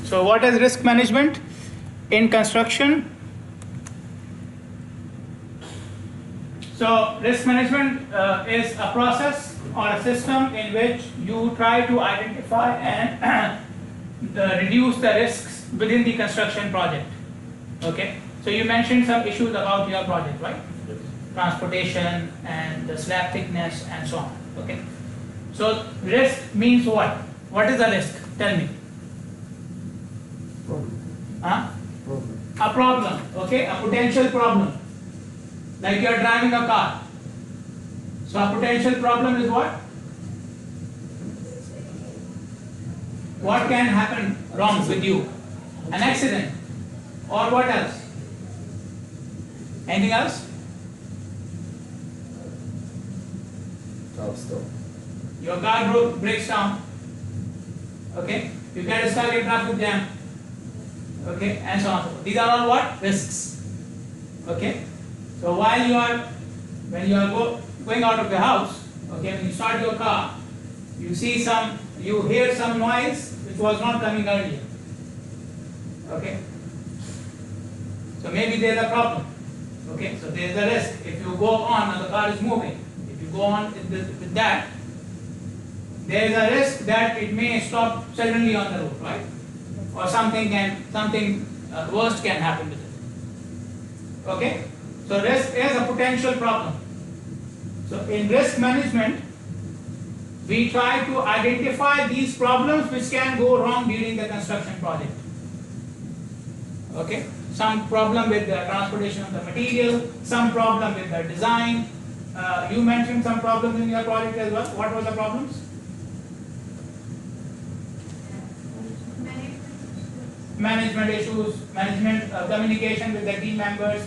So what is risk management in construction? So risk management is a process or a system in which you try to identify and reduce the risks within the construction project. Okay, so you mentioned some issues about your project, right? Yes. Transportation and the slab thickness and so on. Okay, so risk means what? What is a risk? Tell me. Huh? A problem, okay, a potential problem. Like you are driving a car. So a potential problem is what? What can happen wrong with you? An accident. Or what else? Anything else? Your car breaks down. Okay? You get stuck in traffic jam. Okay? And so on. These are all what? Risks. Okay? So when you are going out of your house, okay, when you start your car, you hear some noise which was not coming earlier. Okay? So maybe there's a problem. Okay? So there's a risk. If you go on and the car is moving, if you go on with that, there is a risk that it may stop suddenly on the road, right? Or something worse can happen with it. Okay? So risk is a potential problem. So in risk management, we try to identify these problems which can go wrong during the construction project. Okay? Some problem with the transportation of the material, some problem with the design. You mentioned some problems in your project as well. What were the problems? Management issues, communication with the team members,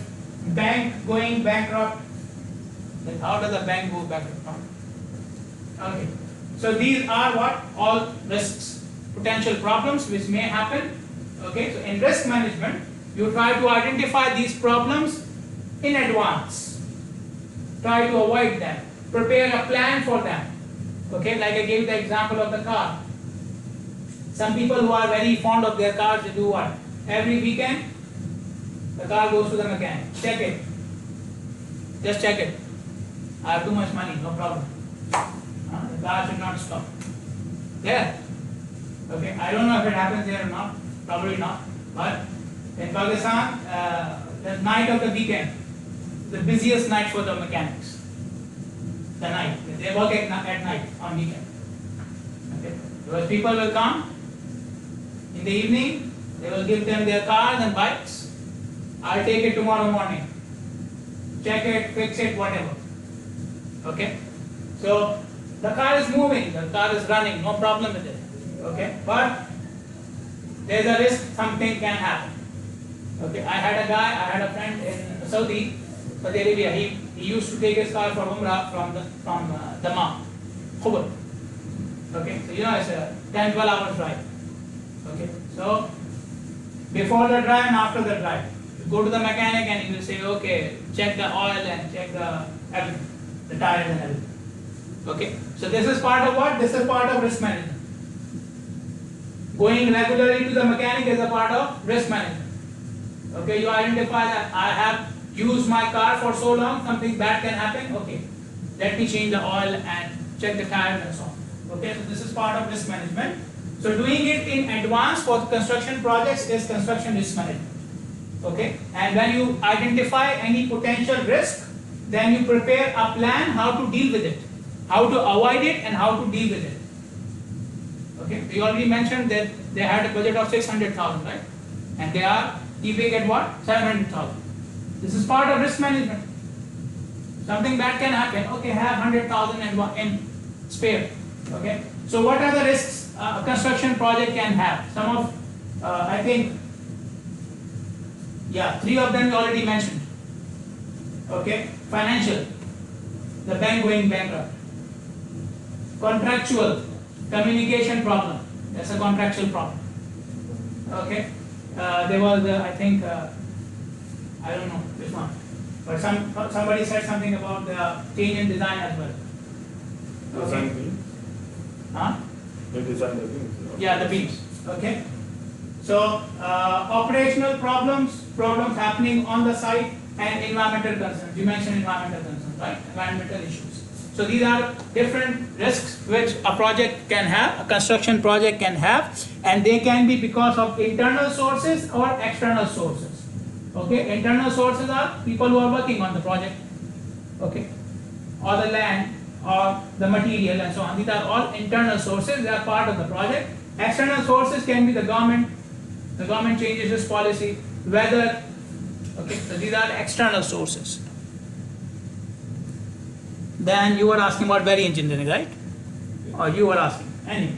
bank going bankrupt. Like how does a bank go bankrupt? Okay. So these are what? All risks, potential problems which may happen. Okay. So in risk management, you try to identify these problems in advance. Try to avoid them. Prepare a plan for them. Okay. Like I gave the example of the car. Some people who are very fond of their cars, they do what? Every weekend, the car goes to the mechanic. Check it. Just check it. I have too much money, no problem. The car should not stop. There. Okay. I don't know if it happens there or not. Probably not. But in Pakistan, the night of the weekend, the busiest night for the mechanics. The night. They work at night on weekend. Okay. Because people will come in the evening, they will give them their cars and bikes. I'll take it tomorrow morning. Check it, fix it, whatever. Okay? So the car is moving, the car is running, no problem with it. Okay? But there's a risk something can happen. Okay? I had a friend in Saudi Arabia. He used to take his car for Umrah from Dammam, Khubur. Okay? So you know it's a 10-12 hours drive. Okay? So before the drive and after the drive, you go to the mechanic and he will say, okay, check the oil and check the everything, the tires and everything. Okay? So this is part of what? This is part of risk management. Going regularly to the mechanic is a part of risk management. Okay, you identify that I have used my car for so long, something bad can happen. Okay, let me change the oil and check the tires and so on. Okay, so this is part of risk management. So doing it in advance for construction projects is construction risk management. Okay, and when you identify any potential risk, then you prepare a plan how to deal with it, how to avoid it and how to deal with it. Okay, we already mentioned that they had a budget of 600,000, right? And they are keeping at what? 700,000. This is part of risk management. Something bad can happen. Okay, have 100,000 in spare. Okay, so what are the risks a construction project can have? Some of, I think, yeah, 3 of them we already mentioned. Okay, financial, the bank going bankrupt. Contractual, communication problem, that's a contractual problem. Okay, there was, I think, I don't know which one, but somebody said something about the change in design as well. Okay. Huh? They design the beams. Yeah, the beams. Okay. So operational problems happening on the site, and environmental concerns. You mentioned environmental concerns, right? Environmental issues. So these are different risks which a project can have, a construction project can have, and they can be because of internal sources or external sources. Okay, internal sources are people who are working on the project, okay, or the land or the material and so on. These are all internal sources, they are part of the project. External sources can be the government changes its policy, weather, okay, so these are external sources. Then you were asking about value engineering, right? Or you were asking, anyways.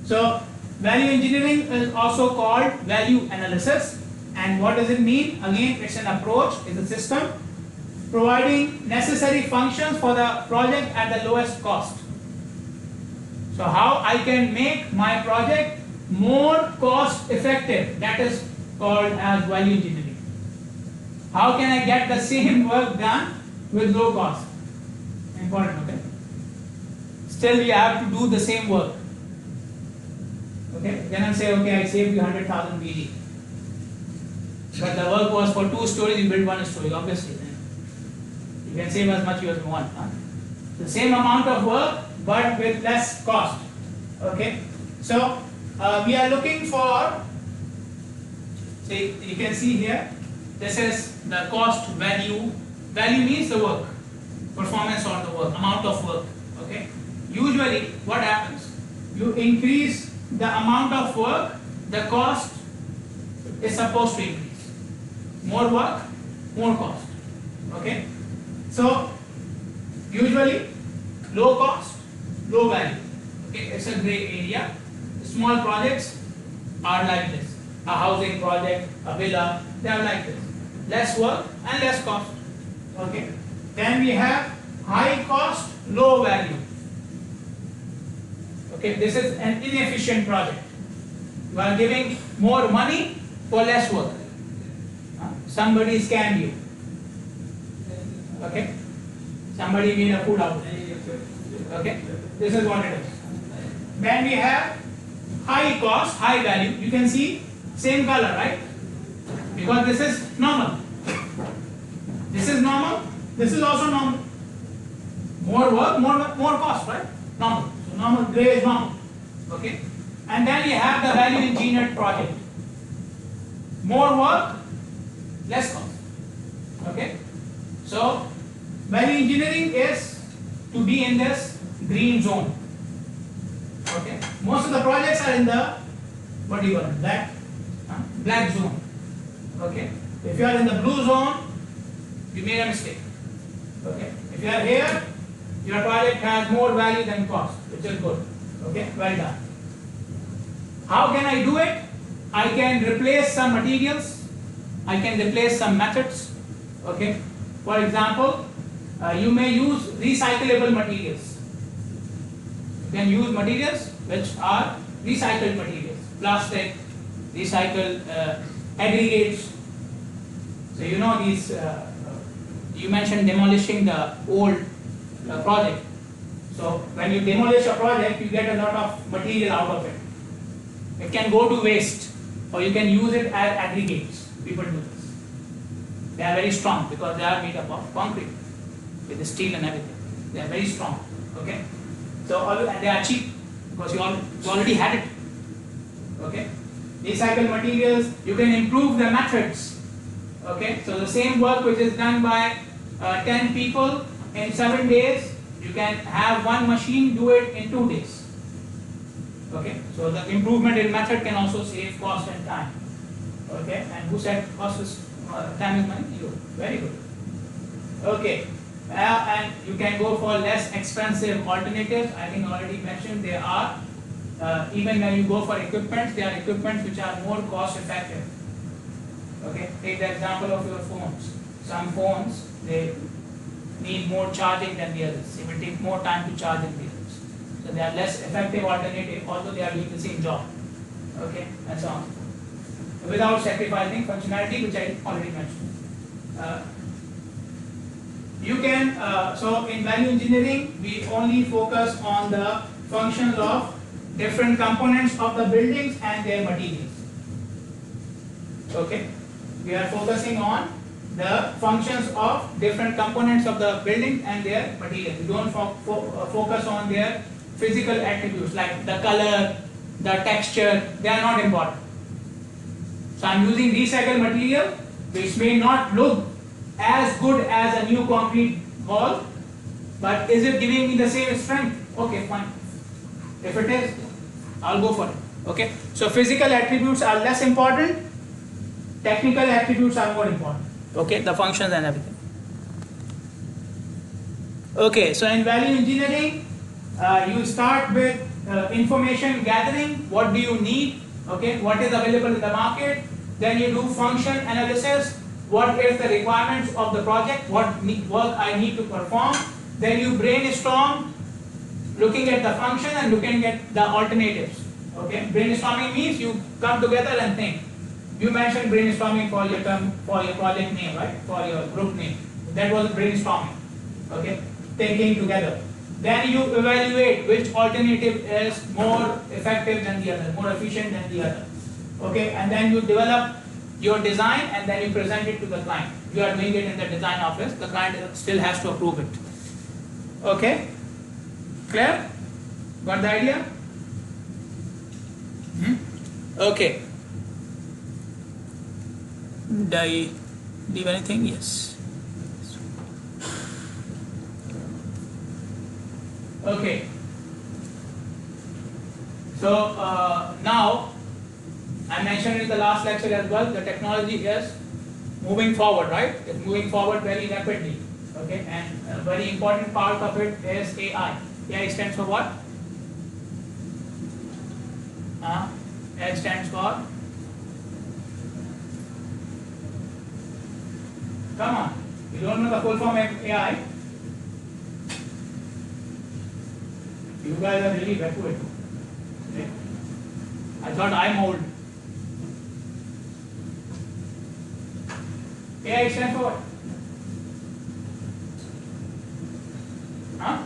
So value engineering is also called value analysis. And what does it mean? Again, it's an approach, it's a system providing necessary functions for the project at the lowest cost. So how I can make my project more cost effective, that is called as value engineering. How can I get the same work done with low cost? Important, okay? Still we have to do the same work. Okay, then I say, okay, I saved you 100,000 BD. But the work was for 2 stories, you build 1 story, obviously. You can save as much as you want. Huh? The same amount of work, but with less cost. Okay, so we are looking for, see, you can see here, this is the cost value. Value means the work, performance on the work, amount of work. Okay, usually what happens? You increase the amount of work, the cost is supposed to increase. More work, more cost. Okay, so usually low cost, low value. Okay, it's a gray area. Small projects are like this. A housing project, a villa, they are like this. Less work and less cost. Okay. Then we have high cost, low value. Okay, this is an inefficient project. You are giving more money for less work. Somebody scammed you. Okay. Somebody made a fool out of it. Okay. This is what it is. Then we have high cost, high value. You can see same color, right? Because this is normal. This is normal. This is also normal. More work, more cost, right? Normal. So normal, gray is normal. Okay. And then we have the value engineered project. More work, less cost. Okay. So value engineering is to be in this green zone. Okay. Most of the projects are in the, what do you call it, black zone. Okay. If you are in the blue zone, you made a mistake. Okay. If you are here, your project has more value than cost, which is good. Okay. Well done. How can I do it? I can replace some materials. I can replace some methods. Okay. For example, you may use recyclable materials. You can use materials which are recycled materials, plastic, recycled aggregates. So you know these, you mentioned demolishing the old project. So when you demolish a project, you get a lot of material out of it. It can go to waste, or you can use it as aggregates. People do this. They are very strong because they are made up of concrete with the steel and everything. They are very strong. Okay. So and they are cheap because you already had it. Okay. Recycled materials, you can improve the methods. Okay. So the same work which is done by 10 people in 7 days, you can have one machine do it in 2 days. Okay. So the improvement in method can also save cost and time. Okay. And who said cost is time is money? You. Very good. Okay. And you can go for less expensive alternatives. I think already mentioned there are. Even when you go for equipment, there are equipments which are more cost effective. Okay, take the example of your phones. Some phones, they need more charging than the others. It will take more time to charge than the others. So they are less effective alternative, although they are doing the same job. Okay, and so on. Without sacrificing functionality, which I already mentioned. You can, so in value engineering, we only focus on the functions of different components of the buildings and their materials. Okay, we are focusing on the functions of different components of the building and their material. We don't focus on their physical attributes like the color, the texture. They are not important. So I am using recycled material which may not look as good as a new concrete wall, but is it giving me the same strength? Okay, fine. If it is, I'll go for it. Okay, so physical attributes are less important, technical attributes are more important. Okay, the functions and everything. Okay, so in value engineering, you start with information gathering. What do you need? Okay, what is available in the market? Then you do function analysis. What is the requirements of the project? What work I need to perform? Then you brainstorm, looking at the function and looking at the alternatives. Okay, brainstorming means you come together and think. You mentioned brainstorming for your term, for your project name, right? For your group name. That was brainstorming. Okay, thinking together. Then you evaluate which alternative is more effective than the other, more efficient than the other. Okay, and then you develop your design and then you present it to the client. You are doing it in the design office. The client still has to approve it. Okay, clear? Got the idea? Okay. Did I leave anything? Yes. Okay. So now I mentioned in the last lecture as well, the technology is moving forward, right? It's moving forward very rapidly. Okay, and a very important part of it is AI. AI stands for what? AI stands for? Come on, you don't know the full form of AI? You guys are really backward. I thought I'm old. AI stands for what? Huh?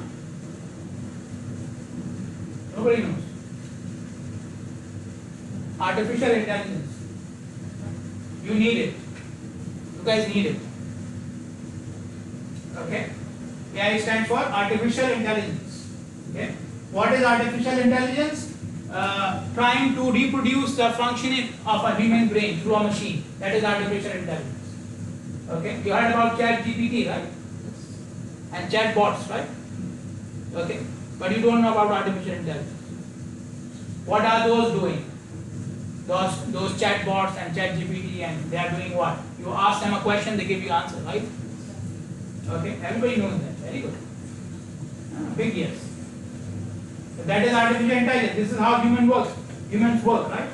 Nobody knows. Artificial intelligence. You need it. You guys need it. Okay? AI stands for artificial intelligence. Okay? What is artificial intelligence? Trying to reproduce the functioning of a human brain through a machine. That is artificial intelligence. Okay? You heard about ChatGPT, right? And chatbots, right? Okay? But you don't know about artificial intelligence. What are those doing? Those chatbots and ChatGPT, and they are doing what? You ask them a question, they give you answer, right? Okay? Everybody knows that. Very good. Big yes. So that is artificial intelligence. This is how humans work, right?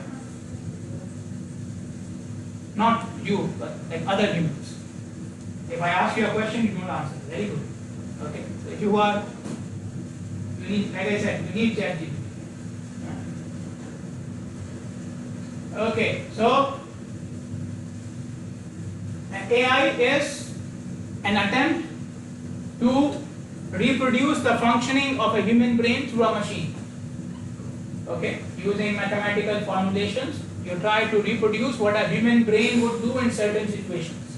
Not you, but like other humans. If I ask you a question, you don't answer. Very good. Okay. So if you need, like I said, you need ChatGPT. Okay. So an AI is an attempt to reproduce the functioning of a human brain through a machine. Okay, using mathematical formulations, you try to reproduce what a human brain would do in certain situations.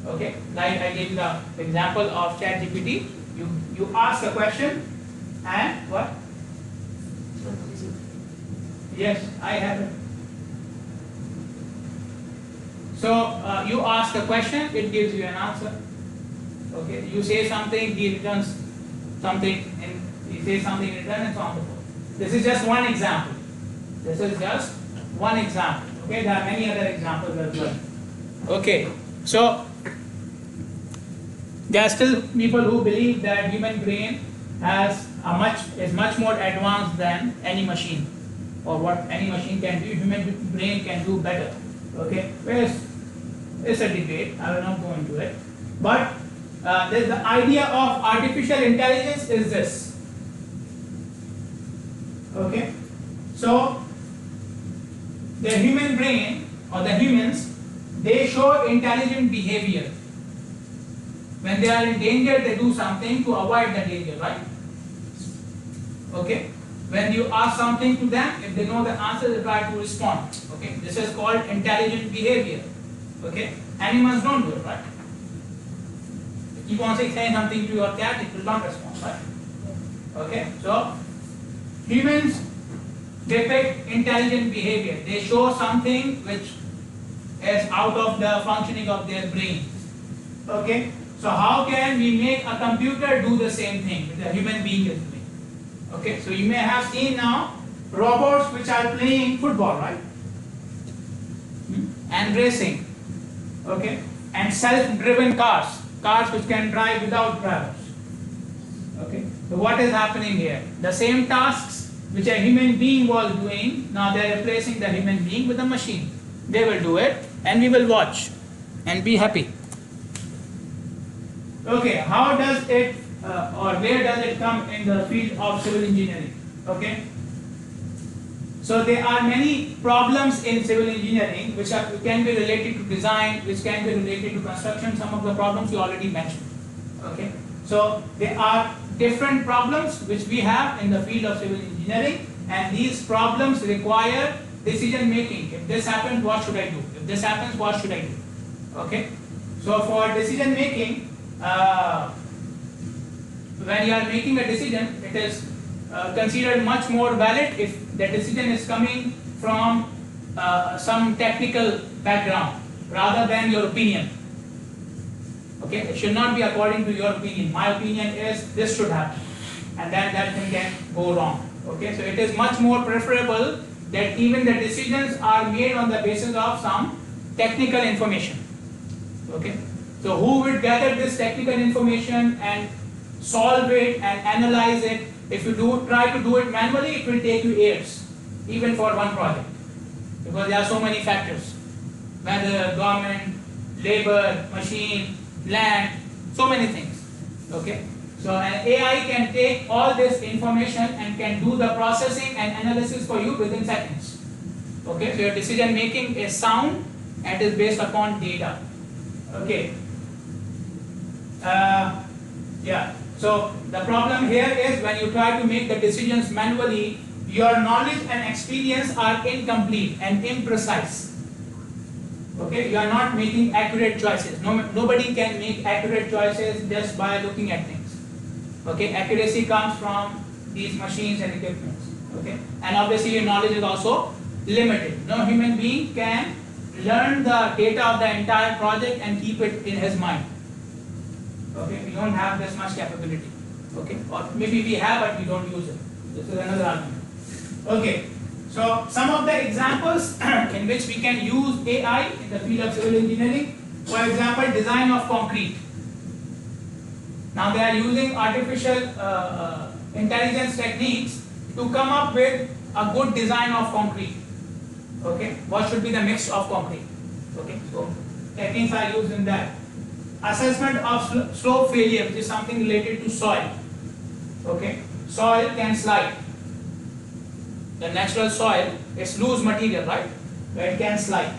Okay, like I gave the example of ChatGPT. You ask a question and what? Yes, I have it. So you ask a question, it gives you an answer. Okay, you say something, he returns something, and he says something in return, and so on and so forth. This is just one example. This is just one example. Okay, there are many other examples as well. Okay, so there are still people who believe that human brain is much more advanced than any machine, or what any machine can do, human brain can do better. Okay, well, it's a debate. I will not go into it, but the idea of artificial intelligence is this. Okay, so the human brain or the humans, they show intelligent behavior. When they are in danger, they do something to avoid the danger, right? Okay, when you ask something to them, if they know the answer, they try to respond. Okay, this is called intelligent behavior. Okay, animals don't do it, right? You keep on saying something to your cat, it will not respond, right? Okay, so humans depict intelligent behavior. They show something which is out of the functioning of their brain. Okay, so how can we make a computer do the same thing that a human being is doing? Okay, so you may have seen now robots which are playing football, right? And racing. Okay, and self-driven cars which can drive without drivers. Okay, so what is happening here? The same tasks which a human being was doing, now they are replacing the human being with a machine. They will do it and we will watch and be happy. Okay, how does it or where does it come in the field of civil engineering? Okay, so there are many problems in civil engineering which can be related to design, which can be related to construction. Some of the problems you already mentioned. Okay, so there are different problems which we have in the field of civil engineering, and these problems require decision making. If this happens, what should I do? If this happens, what should I do? Okay, so for decision making, when you are making a decision, it is considered much more valid if the decision is coming from some technical background rather than your opinion. Okay, it should not be according to your opinion. My opinion is this should happen, and then that thing can go wrong. Okay, so it is much more preferable that even the decisions are made on the basis of some technical information. Okay, so who would gather this technical information and solve it and analyze it? If you try to do it manually, it will take you years, even for one project, because there are so many factors: weather, government, labor, machine, land, so many things. Okay, so an AI can take all this information and can do the processing and analysis for you within seconds. Okay, so your decision making is sound and is based upon data. Okay. Yeah. So the problem here is when you try to make the decisions manually, your knowledge and experience are incomplete and imprecise. Okay, you are not making accurate choices. Nobody can make accurate choices just by looking at things. Okay, accuracy comes from these machines and equipments. Okay, and obviously your knowledge is also limited. No human being can learn the data of the entire project and keep it in his mind. Okay, we don't have this much capability. Okay, or maybe we have but we don't use it. This is another argument. Okay, so some of the examples in which we can use AI in the field of civil engineering. For example, design of concrete. Now they are using artificial intelligence techniques to come up with a good design of concrete. Okay, what should be the mix of concrete? Okay, so techniques are used in that. Assessment of slope failure, which is something related to soil. Okay, soil can slide. The natural soil is loose material, right? So it can slide.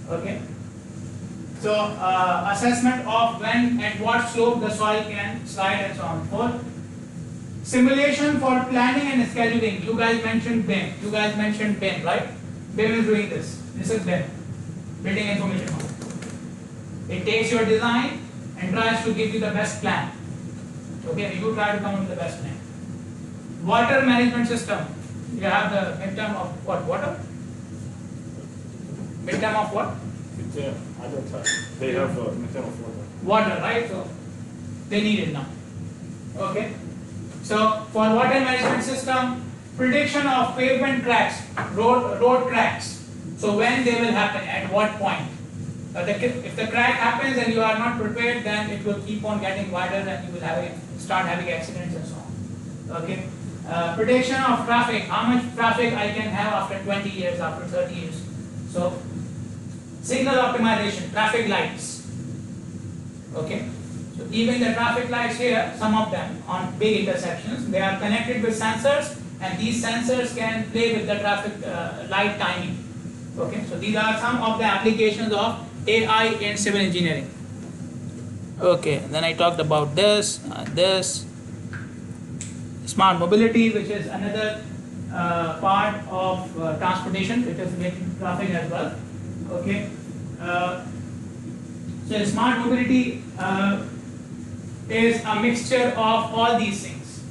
Okay. So assessment of when at what slope the soil can slide and so on. For simulation for planning and scheduling, you guys mentioned BIM. You guys mentioned BIM, right? BIM is doing this. This is BIM, building information model. It takes your design and tries to give you the best plan. Okay, you try to come up with the best plan. Water management system. You have the midterm of what? Water? Midterm of what? I don't have. They have midterm of water. Water, right? So they need it now. Okay. So for water management system, prediction of pavement cracks, road cracks. So when they will happen, at what point? If the crack happens and you are not prepared, then it will keep on getting wider and you will start having accidents and so on. Okay. Prediction of traffic, how much traffic I can have after 20 years, after 30 years. So signal optimization, traffic lights. Okay. So even the traffic lights here, some of them on big intersections, they are connected with sensors, and these sensors can play with the traffic light timing. Okay. So these are some of the applications of AI in civil engineering. Okay, then I talked about this, smart mobility, which is another part of transportation, which is related to traffic as well. Okay. So smart mobility is a mixture of all these things.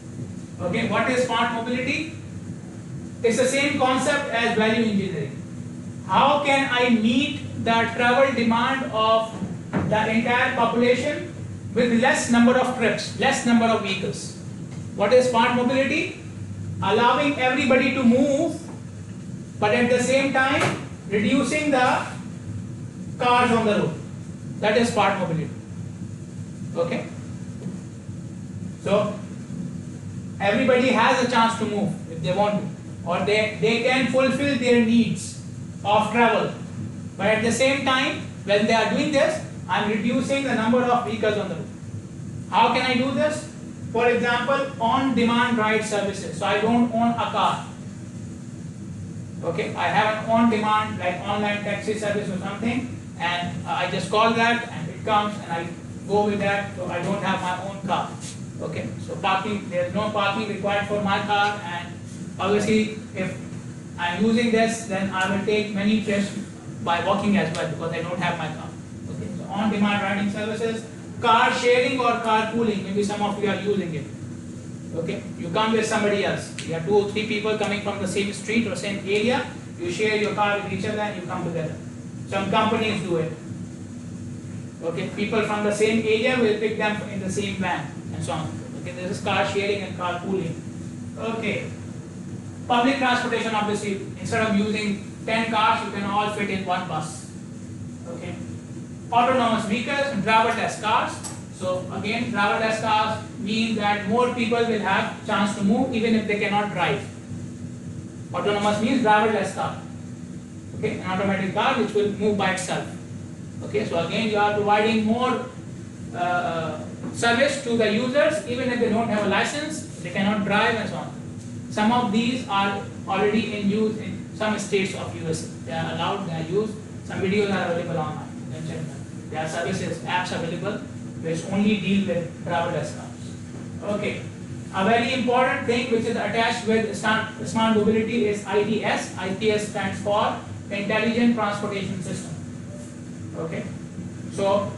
Okay. What is smart mobility? It's the same concept as value engineering. How can I meet the travel demand of the entire population with less number of trips, less number of vehicles? What is smart mobility? Allowing everybody to move, but at the same time reducing the cars on the road. That is smart mobility. Okay? So everybody has a chance to move if they want to, or they can fulfill their needs of travel. But at the same time, when they are doing this, I am reducing the number of vehicles on the road. How can I do this? For example, on-demand ride services. So I don't own a car. Okay, I have an on-demand, like online taxi service or something, and I just call that and it comes and I go with that, so I don't have my own car. Okay, so parking, there is no parking required for my car, and obviously if I am using this, then I will take many trips by walking as well because I don't have my car. Okay, so on-demand riding services, car sharing or carpooling, maybe some of you are using it. Okay, you come with somebody else. You have 2 or 3 people coming from the same street or same area. You share your car with each other and you come together. Some companies do it. Okay, people from the same area will pick them in the same van and so on. Okay, this is car sharing and carpooling. Okay, public transportation, obviously, instead of using 10 cars, you can all fit in one bus. Okay, autonomous vehicles and driverless cars. So again, driverless cars mean that more people will have chance to move even if they cannot drive. Autonomous means driverless car. Okay, an automatic car which will move by itself. Okay, so again you are providing more service to the users even if they don't have a license, they cannot drive and so on. Some of these are already in use in some states of USA. They are allowed, they are used. Some videos are available online. You can check them. There are services, apps available which only deal with driverless cars. Okay. A very important thing which is attached with smart mobility is ITS. ITS stands for Intelligent Transportation System. Okay. So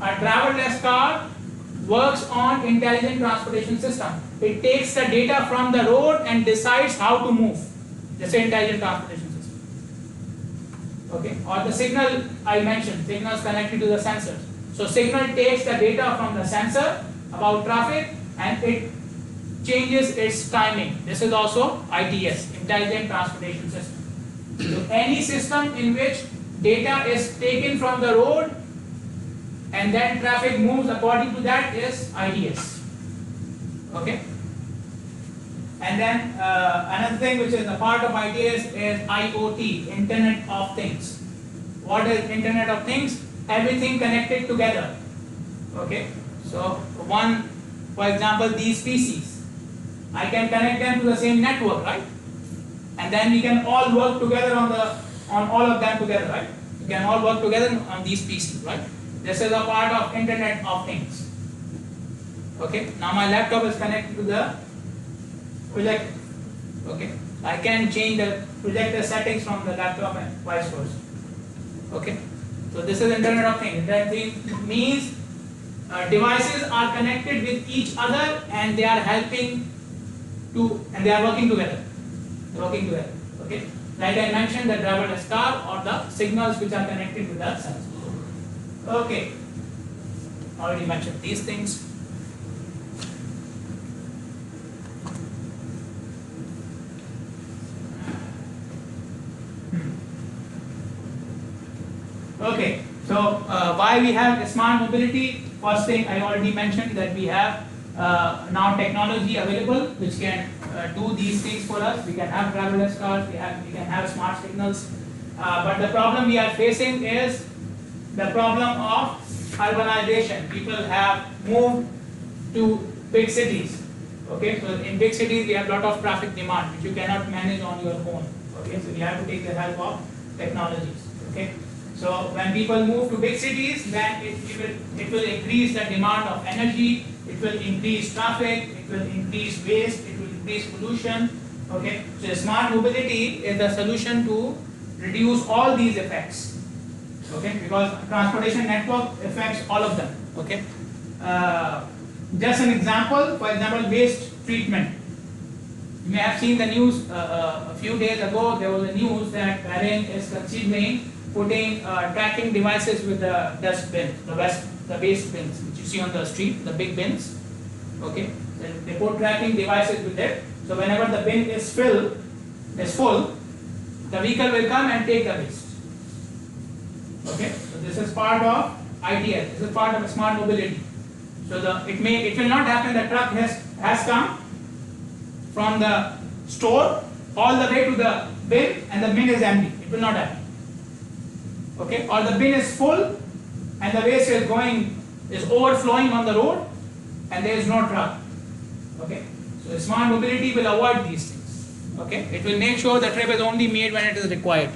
a driverless car works on intelligent transportation system. It takes the data from the road and decides how to move. That's an intelligent transportation system. Okay. Or the signal I mentioned, signals connected to the sensors. So signal takes the data from the sensor about traffic and it changes its timing. This is also ITS, Intelligent Transportation System. So any system in which data is taken from the road and then traffic moves according to that is ITS. Okay. And then another thing which is a part of ITS is IoT, Internet of Things. What is Internet of Things? Everything connected together. Okay. So one, for example, these PCs. I can connect them to the same network, right? And then we can all work together on all of them together, right? We can all work together on these PCs, right? This is a part of Internet of Things. Okay. Now my laptop is connected to the projector. Okay. I can change the projector settings from the laptop and vice versa. Okay. So this is Internet of Things. Internet of Things means devices are connected with each other and they are helping to, and they are working together. They're working together. Okay. Like I mentioned, the driverless car or the signals which are connected with the sensor. Okay. Already mentioned these things. Okay, so why we have smart mobility? First thing I already mentioned that we have now technology available which can do these things for us. We can have driverless cars, we can have smart signals, but the problem we are facing is the problem of urbanization. People have moved to big cities. Okay, so in big cities we have a lot of traffic demand which you cannot manage on your own. Okay, so we have to take the help of technologies. Okay. So when people move to big cities, then it will increase the demand of energy, it will increase traffic, it will increase waste, it will increase pollution. Okay, so smart mobility is the solution to reduce all these effects. Okay, because transportation network affects all of them. Okay, just an example. For example, waste treatment. You may have seen the news a few days ago. There was a news that Bahrain is considering putting tracking devices with the dustbin, the waste bins, which you see on the street, the big bins. Okay, they put tracking devices with it. So whenever the bin is full, the vehicle will come and take the waste. Okay, so this is part of ITS. This is part of smart mobility. So it will not happen. The truck has come from the store all the way to the bin and the bin is empty. It will not happen. Okay, or the bin is full and the waste is overflowing on the road and there is no truck. Okay, so smart mobility will avoid these things. Okay, it will make sure the trip is only made when it is required.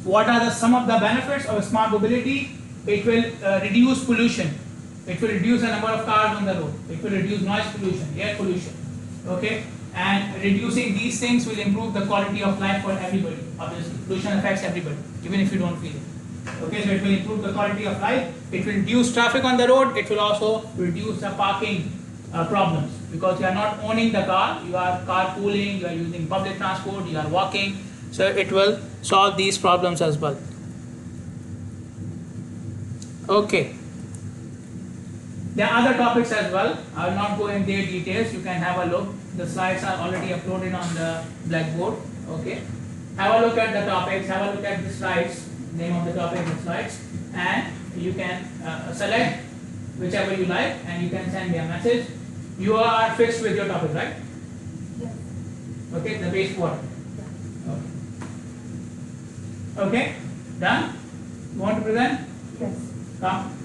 What are some of the benefits of smart mobility? It will reduce pollution. It will reduce the number of cars on the road. It will reduce noise pollution, air pollution. Okay, and reducing these things will improve the quality of life for everybody. Obviously, pollution affects everybody, even if you don't feel it. Okay, so it will improve the quality of life. It will reduce traffic on the road. It will also reduce the parking problems, because you are not owning the car. You are carpooling. You are using public transport. You are walking. So it will solve these problems as well. Okay. There are other topics as well. I will not go in their details. You can have a look. The slides are already uploaded on the Blackboard. Okay. Have a look at the topics. Have a look at the slides. Name of the topic and slides, and you can select whichever you like, and you can send me a message. You are fixed with your topic, right? Yes. Okay. The wastewater. Okay. Okay. Done. You want to present? Yes. Come.